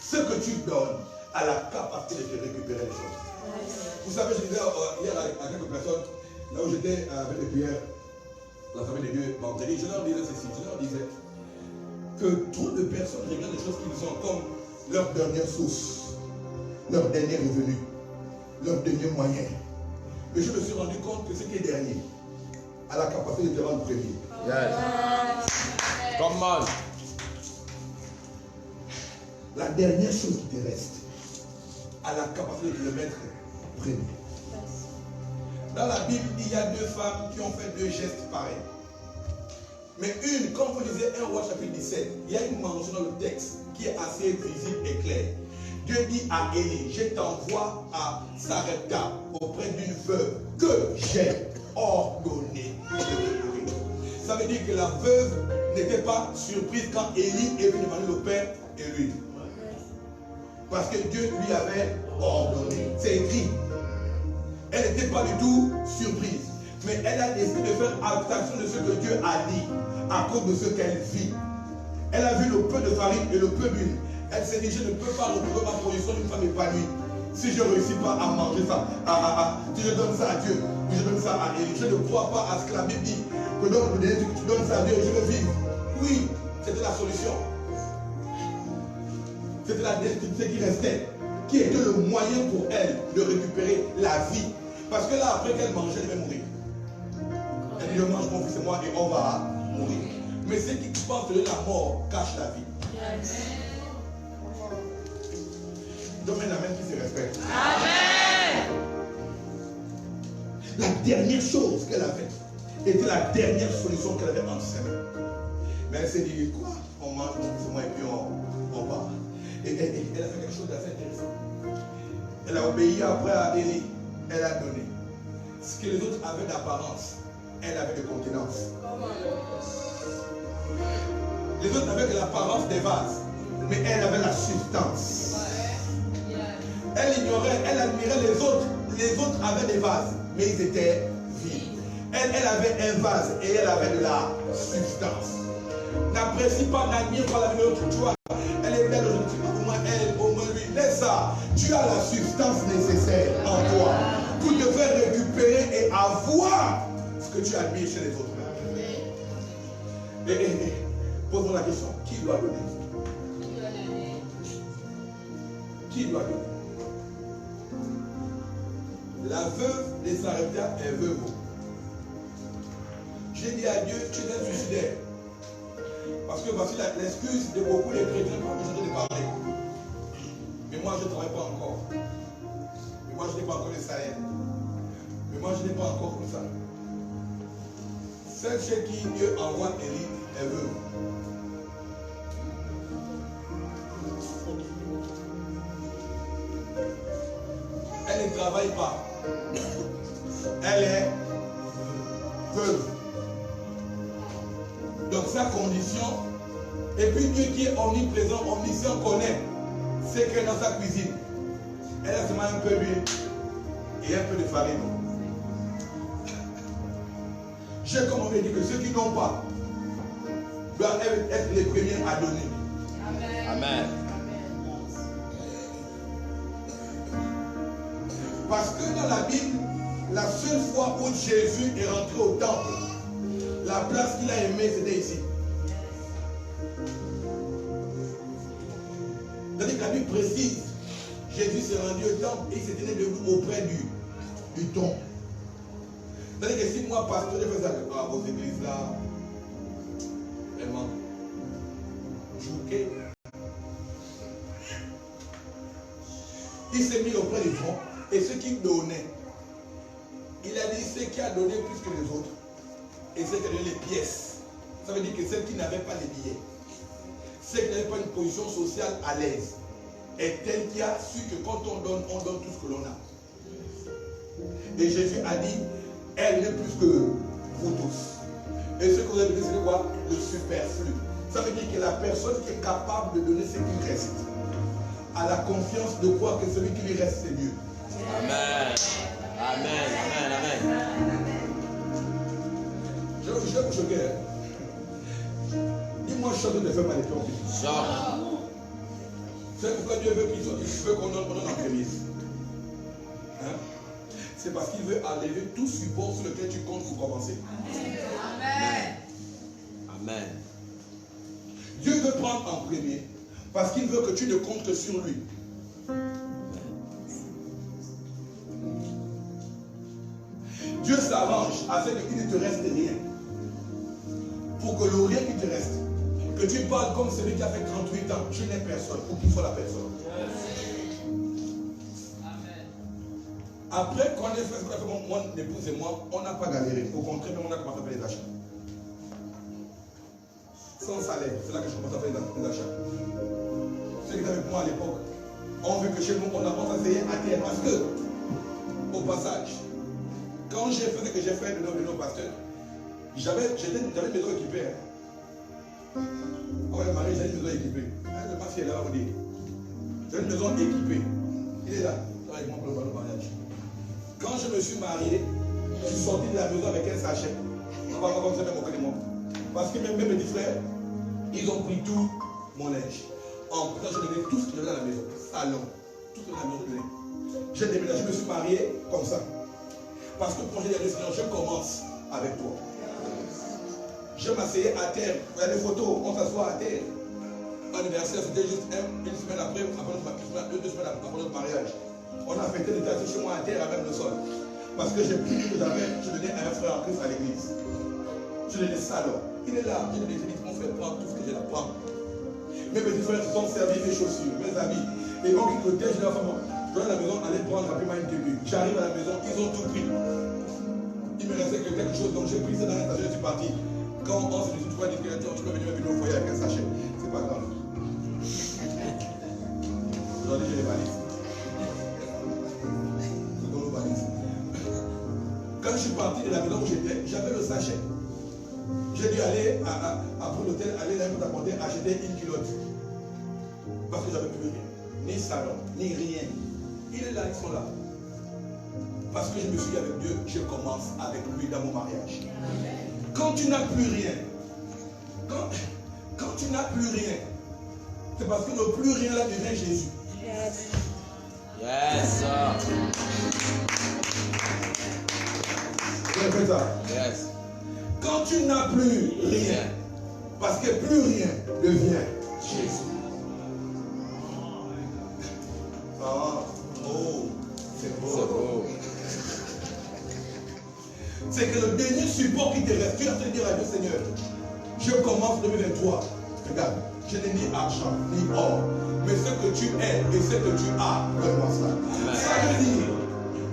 Ce que tu donnes a la capacité de te récupérer les choses. Vous savez, je disais hier à quelques personnes, là où j'étais avec les prières, la famille de Dieu, vendredi, je leur disais ceci, je leur disais que trop de personnes regardent les choses qu'ils ont comme leur dernière source, leur dernier revenu, leur dernier moyen. Mais je me suis rendu compte que ce qui est dernier a la capacité de te rendre premier. Yes. Come on. La dernière chose qui te reste a la capacité de te mettre premier. Dans la Bible, il y a deux femmes qui ont fait deux gestes pareils. Mais une, quand vous lisez 1 Roi chapitre 17, il y a une mention dans le texte qui est assez visible et claire. Dieu dit à Élie, je t'envoie à Sarepta auprès d'une veuve que j'ai ordonné de délivrer. Ça veut dire que la veuve n'était pas surprise quand Élie est venu demander le père et lui. Parce que Dieu lui avait ordonné. C'est écrit. Elle n'était pas du tout surprise. Mais elle a décidé de faire abstraction de ce que Dieu a dit à cause de ce qu'elle vit. Elle a vu le peu de farine et le peu d'huile. Elle s'est dit, je ne peux pas retrouver ma position d'une femme épanouie si je ne réussis pas à manger ça. Si je donne ça à Dieu, ou je donne ça à Élie. Je ne crois pas à ce que la Bible dit. Que donc, tu donnes ça à Dieu et je veux vivre. Oui, c'était la solution. C'était la destinée qui restait. qui était le moyen pour elle de récupérer la vie. Parce que là, après qu'elle mangeait, elle devait mourir. Elle dit, je mange mon fils et moi et on va mourir. Mais ceux qui pensent que la mort cache la vie. Donne un amen qui se respecte. Amen. La dernière chose qu'elle avait était la dernière solution qu'elle avait en scène. Mais elle s'est dit, quoi? On mange mon fils et moi et puis on part. Et elle a fait quelque chose d'assez intéressant. Elle a obéi après à Élie. Elle a donné. Ce que les autres avaient d'apparence, elle avait de contenance. Les autres n'avaient que l'apparence des vases, mais elle avait la substance. Elle ignorait, elle admirait les autres. Les autres avaient des vases, mais ils étaient vides. Elle avait un vase et elle avait de la substance. N'apprécie pas, n'admire pas la vie de l'autre. Tu vois, elle est belle aujourd'hui, au moins elle, au moins lui. Laisse ça. Tu as la substance nécessaire en toi pour te faire récupérer et avoir ce que tu admires chez les autres. Et posons la question, qui doit donner? Qui doit donner? La veuve des Sarepta est veuve. J'ai dit à Dieu, tu es un suicidaire. Parce que voici l'excuse de beaucoup de chrétiens pour besoin de parler. Mais moi, je ne travaille pas encore. Mais moi, je n'ai pas encore le salaire. Mais moi, je n'ai pas encore tout ça. Celle chez qui Dieu envoie Élie est veuve. Elle ne travaille pas. Elle est veuve. Donc sa condition, et puis Dieu qui est omniprésent, omniscient, connaît, c'est que dans sa cuisine, elle a seulement un peu d'huile et un peu de farine. J'ai comme on dit que ceux qui n'ont pas doivent être les premiers à donner. Amen. Parce que dans la Bible, la seule fois où Jésus est rentré au temple, la place qu'il a aimée, c'était ici. C'est-à-dire que la Bible précise, Jésus s'est rendu au temple et il s'est tenu debout auprès du tombe. C'est-à-dire que si moi, pasteur, je fais ça, vos églises là, vraiment, jouqué. Il s'est mis auprès du tronc et ceux qui donnaient, il a dit ceux qui a donné plus que les autres et ceux qui a donné les pièces. Ça veut dire que ceux qui n'avaient pas les billets, ceux qui n'avaient pas une position sociale à l'aise, est tel qui a su que quand on donne tout ce que l'on a. Et Jésus a dit, elle n'est plus que vous tous. Et ce que vous avez dit, c'est quoi? Le superflu. Ça veut dire que la personne qui est capable de donner ce qui reste a la confiance de croire que celui qui lui reste, c'est Dieu. Amen. Amen. Amen. Amen. Je vais vous choquer. Dis-moi, chacun de faire mal les pieds. C'est pourquoi Dieu veut qu'on donne en premier. Hein? C'est parce qu'il veut enlever tout support sur lequel tu comptes pour commencer. Amen. Amen. Dieu veut prendre en premier parce qu'il veut que tu ne comptes que sur lui. Dieu s'arrange afin qu'il ne te reste rien. Pour que le rien qui te reste, que tu parles comme celui qui a fait 38 ans, je n'ai personne, ou qu'il soit la personne. Après, quand on a fait ce qu'on a fait, mon épouse et moi, on n'a pas galéré. Au contraire, même on a commencé à faire les achats. Sans salaire, c'est là que je commence à faire les achats. Ceux qui étaient avec moi à l'époque ont vu que chez nous, on a s'asseyait à terre. Parce que, au passage, quand j'ai fait ce que j'ai fait de nos pasteurs, j'avais une maison équipée. Ah ouais, Marie, j'ai une maison équipée. Le masque est là, on dit. J'ai une maison équipée. Il est là. Avec moi pour le mariage. Quand je me suis marié, je suis sorti de la maison avec un sachet. On va pas comme ça même auprès de moi. Parce que même mes petits frères, ils ont pris tout mon linge. En plus, je donnais tout ce qu'il y avait dans la maison. Salon, tout ce qu'il y avait dans la maison. J'ai déménagé, je me suis marié comme ça. Parce que pour j'ai dit, Seigneur, je commence avec toi. Je m'asseyais à terre. Vous voyez les photos, on s'assoit à terre. On anniversaire, c'était juste une semaine après, deux semaines après notre mariage. On a fêté le tâche chez moi à terre, à même le sol. Parce que j'ai pris ce que j'avais, je donnais à un frère en Christ à l'église. Je l'ai laissé alors. Il est là, je lui ai dit, mon frère, prends tout ce que j'ai à prendre. Mes petits frères se sont servis mes chaussures, mes habits. Et donc, le déj, je dois à la maison, aller prendre rapidement une tenue. J'arrive à la maison, ils ont tout pris. Il me restait quelque chose, donc j'ai pris ça dans la sachet, je suis parti. Quand on se dit, tu vas dire que tu peux venir au foyer avec un sachet. C'est pas grave. Aujourd'hui, j'ai les valises. Quand je suis parti de la maison où j'étais, j'avais le sachet. J'ai dû aller après l'hôtel, aller là où t'apporter, acheter une culotte. Parce que j'avais plus rien. Ni salon, ni rien. Il est là, ils sont là. Parce que je me suis dit avec Dieu, je commence avec lui dans mon mariage. Quand tu n'as plus rien, quand tu n'as plus rien, c'est parce que le plus rien là devient Jésus. Yes. Yes, sir. Vous répétez ça? Yes. Quand tu n'as plus rien, parce que plus rien devient Jésus. Ah, oh, c'est beau. C'est beau. C'est que le dernier support qui te reste, tu vas te dire à Dieu, Seigneur, je commence 2023. Regarde, je n'ai ni argent, ni or, mais ce que tu es et ce que tu as, donne-moi ça. Ça veut dire,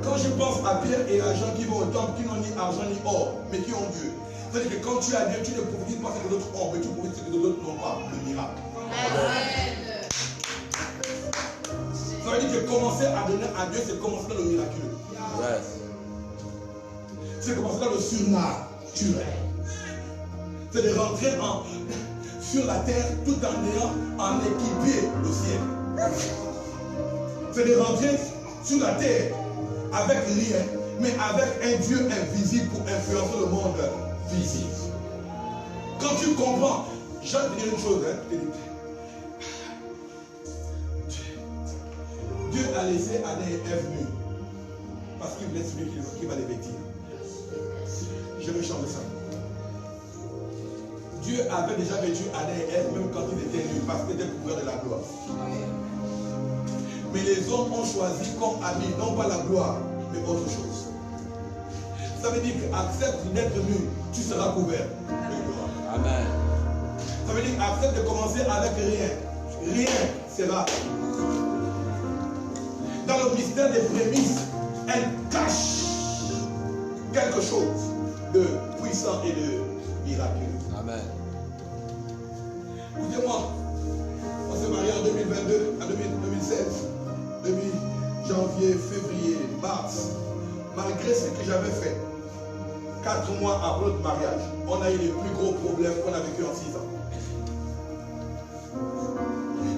quand je pense à Pierre et à Jean qui vont au temple, qui n'ont ni argent ni or, mais qui ont Dieu. C'est-à-dire que quand tu as Dieu, tu ne profites pas ce que d'autres ont, mais tu profites ce que d'autres n'ont pas, le miracle. Ça veut dire que commencer à donner à Dieu, c'est commencer dans le miraculeux. Yes. C'est commencer dans le surnaturel. C'est de rentrer sur la terre tout en ayant en équipé le ciel. C'est de rentrer sur la terre avec rien, mais avec un Dieu invisible pour influencer le monde visible. Quand tu comprends, je vais te dire une chose, Dieu a laissé Adam et Ève nus parce qu'il voulait celui qui va les vêtir. Je vais changer ça. Dieu avait déjà vêtu Adam et Ève même quand ils étaient nus parce qu'ils étaient couverts de la gloire. Mais les hommes ont choisi comme habit non pas la gloire, mais autre chose. Ça veut dire qu'accepte d'être nu, tu seras couvert de gloire. Amen. Ça veut dire accepte de commencer avec rien. Rien sera. Dans le mystère des prémices, elle cache quelque chose de puissant et de miraculeux. Amen. Écoutez-moi, on s'est marié en 2022, en 2016, depuis janvier, février, mars. Malgré ce que j'avais fait, 4 mois après notre mariage, on a eu les plus gros problèmes qu'on a vécu en 6 ans.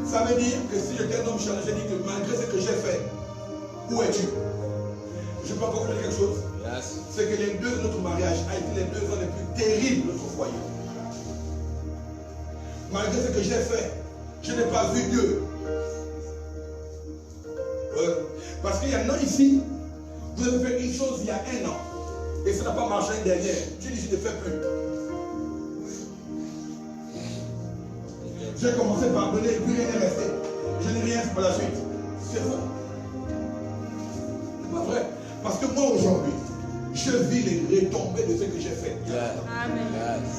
Ça veut dire que si j'étais un homme chargé, j'ai dit que malgré ce que j'ai fait, où es-tu? Je peux encore vous dire quelque chose? Yes. C'est que les 2 de notre mariage a été les 2 ans les plus terribles de notre foyer. Malgré ce que j'ai fait, je n'ai pas vu Dieu. Parce qu'il y en a ici, vous avez fait une chose il y a 1 an, et ça n'a pas marché l'année dernière. Tu dis, je ne fais plus. J'ai commencé par donner et puis rien n'est resté. Je n'ai rien fait pour la suite. C'est faux. C'est pas vrai. Parce que moi aujourd'hui, je vis les retombées de ce que j'ai fait. Yes. Amen. Yes.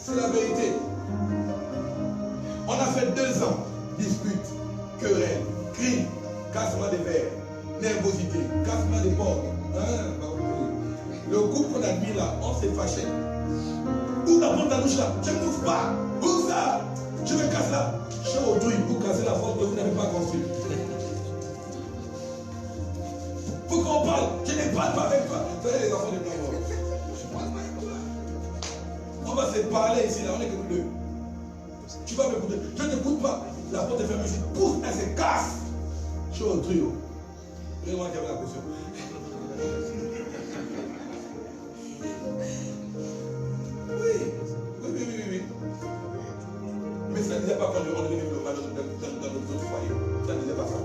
C'est la vérité. On a fait 2 ans, disputes, querelles, crimes, cassement des verres, nervosité, cassement des portes. Le couple qu'on a mis là, on s'est fâché. Où la porte à douche là? Je ne m'ouvre pas. Où ça? Je vais casser là. Je suis autour pour casser la porte que vous n'avez pas construite. Faut qu'on parle. Je ne parle pas avec toi. Vous savez les enfants de blanc. Je parle pas avec toi. On va se parler ici là, on est que nous 2. Tu vas m'écouter. Je ne t'écoute pas. La porte est fermée ici. Pousse, elle se casse. Je suis au trio. C'est moi qui avais la caution. Oui. Mais ça ne disait pas quand on est venu dans notre foyer. Ça ne disait pas ça.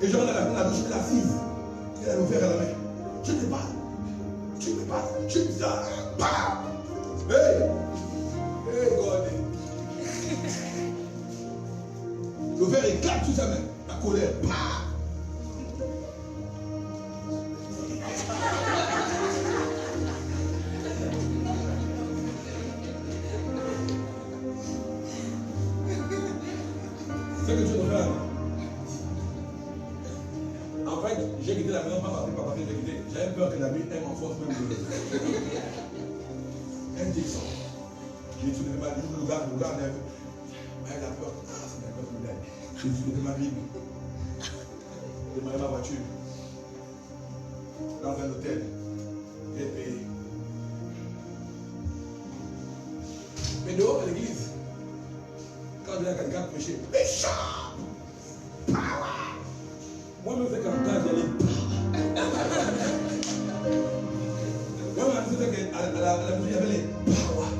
Et je rentre à la douche, elle est assise. Elle a le verre à la main. Je te parle. Tu me passe. Je dis ça. Hey! Hey, God! Le verre éclate tout ça même. La colère. C'est que tu dois faire. En fait, j'ai quitté la maison, pas parce que j'ai quitté. J'avais peur que la nuit elle m'enfonce même de injection. J'ai soulèvé ma Bible, le gars, elle a peur. Ah, c'est d'accord, c'est bien. J'ai soulèvé ma Bible. J'ai démarré ma voiture. Dans un hôtel. J'ai payé. Mais dehors, à l'église, quand il y a quelqu'un prêché, méchant! Power! Moi-même, c'est quand j'allais. Moi-même, c'est qu'à la musique, il y avait les power.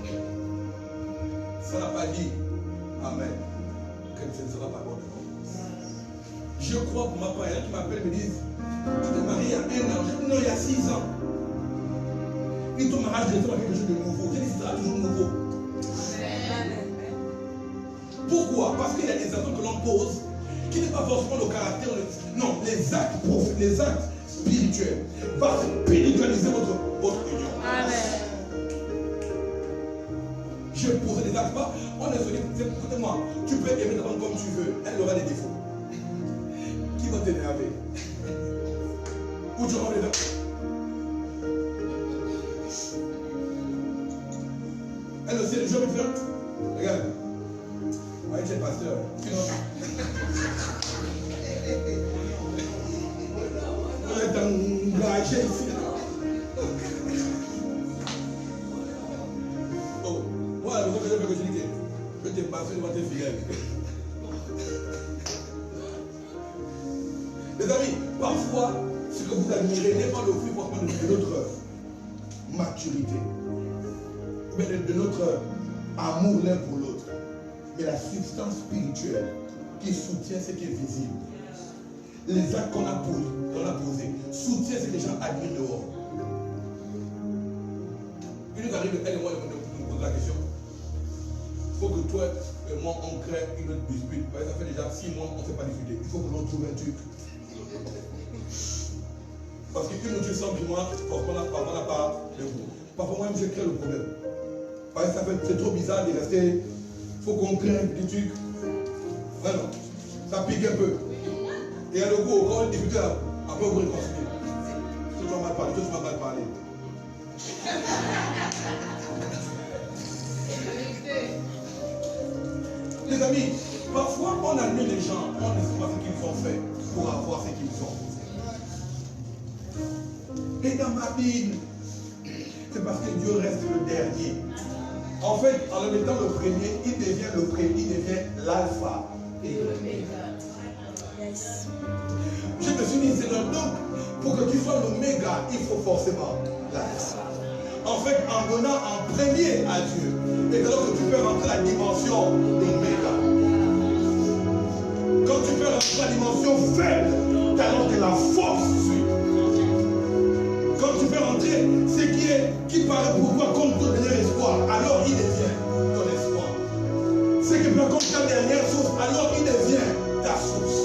Ça n'a pas dit Amen. Que ce ne sera pas bon. Je crois pour ma part, il y en a qui m'appellent et me disent tu t'es marié il y a 1 an. Je dis non, il y a 6 ans. Et ton mariage est quelque chose de nouveau. Je dis ce sera toujours nouveau. Pourquoi? Parce qu'il y a des attentes que l'on pose qui n'est pas forcément le caractère. Non, les actes spirituels vont spiritualiser votre union. Amen. Je pose des actes pas. On est sur les. Écoutez-moi, tu peux aimer ta femme comme tu veux. Elle aura des défauts. Qui va t'énerver? Ou tu auras des défauts. Elle aussi, je vais me faire. Regarde. Moi, je suis pasteur. On est engagé ici. Oh, moi, la raison que je veux que je dis que je t'ai passé devant tes fidèles. Les amis, parfois, ce que vous admirez n'est pas le fruit forcément de notre maturité, mais de notre amour l'un pour l'autre. Mais la substance spirituelle qui soutient ce qui est visible. Les actes qu'on a posés soutiennent ce que les gens admirent dehors. Il nous arrive, elle et moi, de nous poser la question. Il faut que toi et moi, on crée une autre dispute. Ça fait déjà 6 mois qu'on ne s'est pas discuté. Il faut que l'on trouve un truc. Parce qu'une autre sans moi, parfois on n'a pas de goût. Parfois moi-même, je crée le problème. Parce que c'est trop bizarre de rester. Il faut qu'on crée un petit truc. Non, non. Ça pique un peu. Et à le coup, quand on discute, après vous réconciliez. Tu m'as mal parlé, tu m'as mal parlé. Les amis, parfois on admire les gens, on ne sait pas ce qu'ils ont fait pour avoir ce qu'ils ont. Et dans ma Bible, c'est parce que Dieu reste le dernier. En fait, en le mettant le premier, il devient l'alpha et l'oméga. Je me suis dit, Seigneur, donc, pour que tu sois l'oméga, il faut forcément l'alpha. En fait, en donnant en premier à Dieu, et alors que tu peux rentrer la dimension d'oméga. Quand tu peux rentrer la dimension faible, alors que la force suit. Quand tu peux rentrer ce qui paraît pour toi comme ton dernier espoir, alors il devient ton espoir. Ce qui peut comme ta dernière source, alors il devient ta source.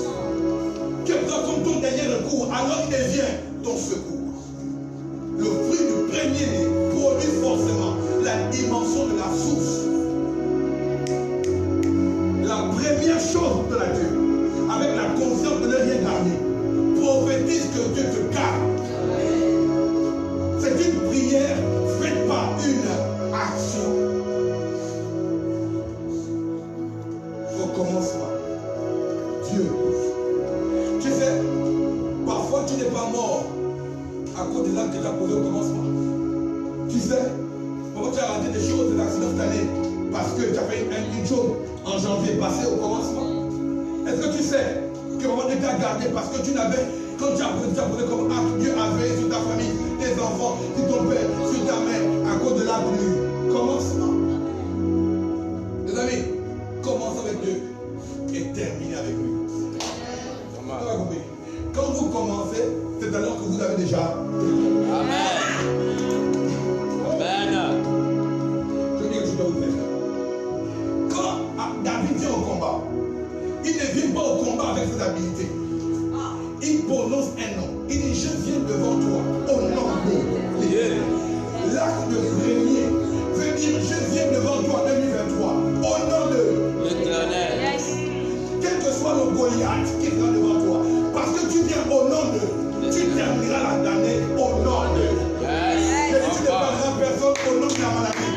Ce qui peut comme ton dernier recours, alors il devient ton secours. Le fruit du premier produit forcément la dimension de la source. La première chose de la Dieu, avec la conscience de ne rien garder, prophétise que Dieu te garde. C'est une prière faite par une action. Au commencement, Dieu. Tu sais, parfois tu n'es pas mort à cause des actes que tu as posés au commencement. Tu sais, parfois tu as raté des choses, des accidents cette année, parce que tu as fait une chose en janvier passé au commencement. Est-ce que tu sais que parfois Dieu t'a gardé parce que tu n'avais, quand tu as posé comme acte, Dieu a veillé sur ta famille, tes enfants, sur ton père, sur ta mère, à cause de l'acte du commencement. Les amis, commence avec Dieu et termine avec lui. Quand vous commencez, c'est alors que vous avez déjà. Amen. il prononce un nom. Il dit, je viens devant toi au nom de l'Éternel. L'acte de premier veut dire, je viens devant toi 2023 au nom de l'Éternel. Quel que soit le Goliath qui sera devant toi, parce que tu viens au nom de, tu termineras l'année au nom de. Tu ne perdras personne au nom de la maladie.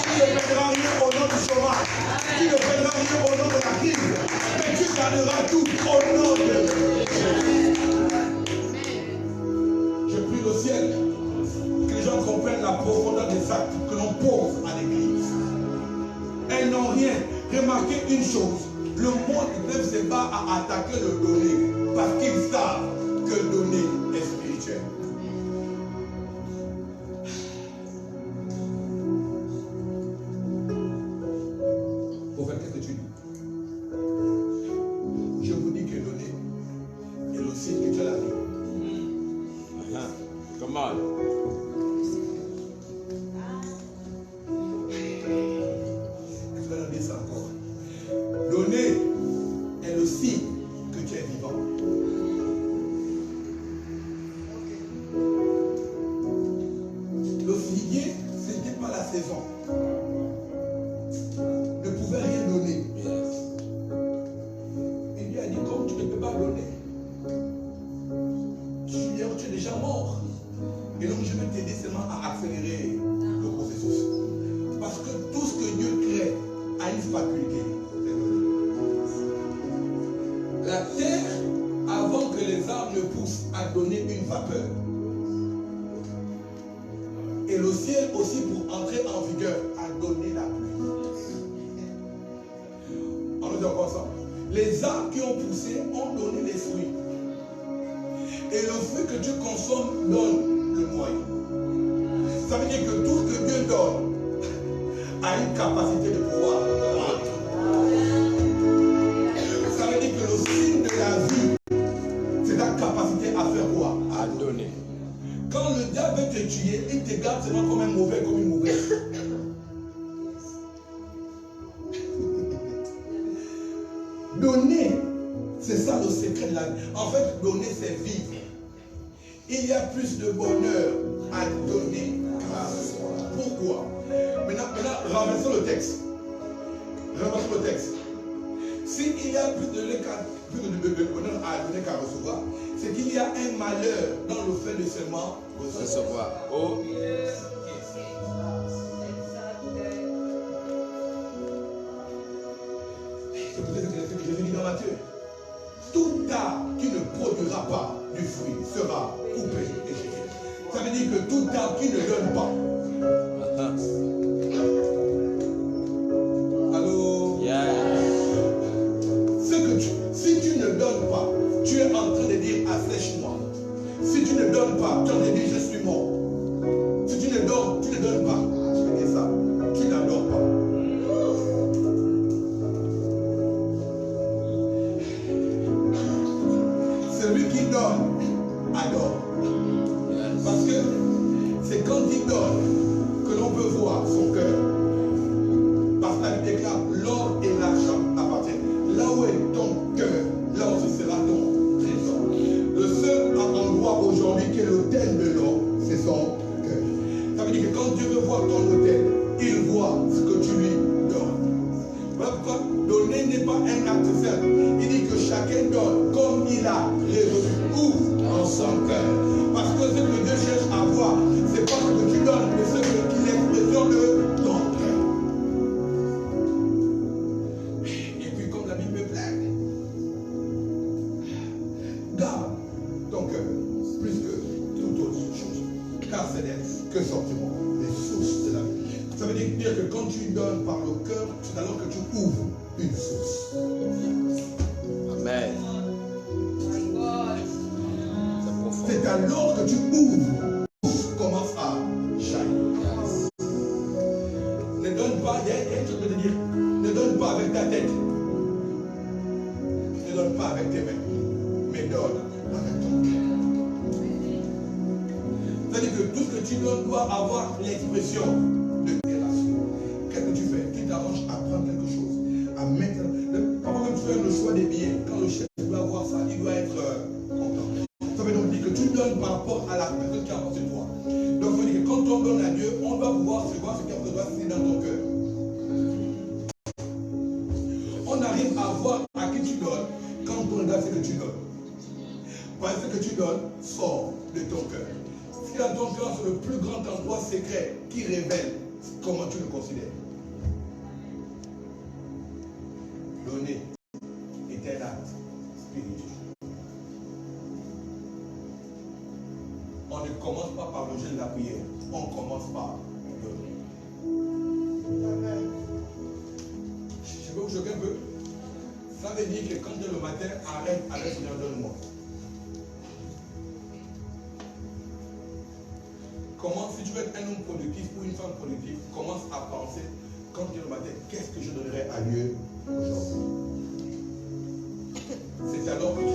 Tu ne perdras rien au nom du chômage. Tu ne perdras rien au nom de la crise. Mais tu garderas tout au nom de. Je prie le ciel que les gens comprennent la profondeur des actes que l'on pose à l'église. Elles n'ont rien. Remarquez une chose. Le monde même se bat à attaquer le donné parce qu'ils savent que le donné est spirituel. Prophète, qu'est-ce que tu dis? Je vous dis que le donné est le signe que tu as la vie. Comment? Je vais leur dire ça encore. Donner est le signe que tu es vivant. Le figuier, ce n'était pas la saison. Ne pouvait rien donner. Il lui a dit, comme tu ne peux pas donner, tu es déjà mort. Et donc je vais t'aider seulement à accélérer le processus. Parce que tout ce que Dieu crée a une faculté. La terre, avant que les arbres ne poussent, a donné une vapeur. Et le ciel aussi, pour entrer en vigueur, a donné la pluie. On nous dit encore ça. Les arbres qui ont poussé ont donné les fruits. Et le fruit que tu consommes donne le noyau. Ça veut dire que tout ce que Dieu donne a une capacité de pouvoir rendre. Ça veut dire que le signe de la vie, c'est ta capacité à faire quoi? À donner. Quand le diable veut te tuer, il te garde seulement comme un mauvais, comme une mauvaise. Donner, c'est ça le secret de la vie. En fait, donner, c'est vivre. Il y a plus de bonheur à donner qu'à recevoir. Pourquoi? Maintenant, renversons le texte. Renversons le texte. S'il y a plus de bonheur à donner qu'à recevoir, c'est qu'il y a un malheur dans le fait de seulement Recevoir. Oh. C'est peut-être ce que je dis dans Matthieu. Tout arbre qui ne produira pas du fruit sera coupé et jeté. Ça veut dire que tout arbre qui ne donne pas. Allô? Si tu ne donnes pas, tu es en train de dire assèche-moi. Si tu ne donnes pas, tu es en train de dire je suis mort. Si tu ne donnes pas, je vais dire ça, tu n'adores pas. Celui qui donne, adore. Parce que c'est quand il donne que l'on peut voir son cœur. Parce que la Bible déclare, l'or et l'argent appartiennent. Là où est ton cœur, là où ce sera ton trésor. Le seul endroit aujourd'hui qui est l'autel de l'or, c'est son cœur. Ça veut dire que quand Dieu veut voir ton autel, il voit ce que tu lui donnes. Voilà pourquoi donner n'est pas un acte simple. Il dit que chacun donne comme il a résolu. Où? Dans son cœur. Parce que ce que Dieu cherche à voir, c'est pas ce que tu donnes, mais ce qu'il est l'expression de ton cœur. Et puis comme la Bible me plaît, garde ton cœur plus que toute autre chose. Car c'est que sortiront les sources de la vie. Ça veut dire que quand tu donnes par le cœur, c'est alors que tu ouvres une source. Amen. C'est alors que tu ouvres, commence à jaillir. Ne donne pas, il y a une chose que je veux te dire, ne donne pas avec ta tête. Ne donne pas avec tes mains, mais donne avec ton cœur. C'est-à-dire que tout ce que tu donnes doit avoir l'expression de création. Qu'est-ce que tu fais? Tu t'arranges à prendre quelque chose, à mettre. Parfois, quand tu fais le choix des billets, quand le chef doit voir ça, il doit être content. par rapport à la personne qui a apporté toi. Donc, il faut dire que quand on donne à Dieu, on doit pouvoir se voir ce qui doit signer dans ton cœur. On arrive à voir à qui tu donnes quand on regarde ce que tu donnes. Parce que ce que tu donnes sort de ton cœur. Ce qui est dans ton cœur, c'est le plus grand endroit secret qui révèle comment tu le considères. Donner est un acte spirituel. On ne commence pas par le jeûne de la prière, on commence par donner. Je peux vous choquer un peu. Ça veut dire que quand tu es le matin, arrête avec Seigneur, donne-moi. Commence, si tu veux être un homme productif ou une femme productive, commence à penser, quand tu es le matin, qu'est-ce que je donnerai à Dieu aujourd'hui? C'est alors que tu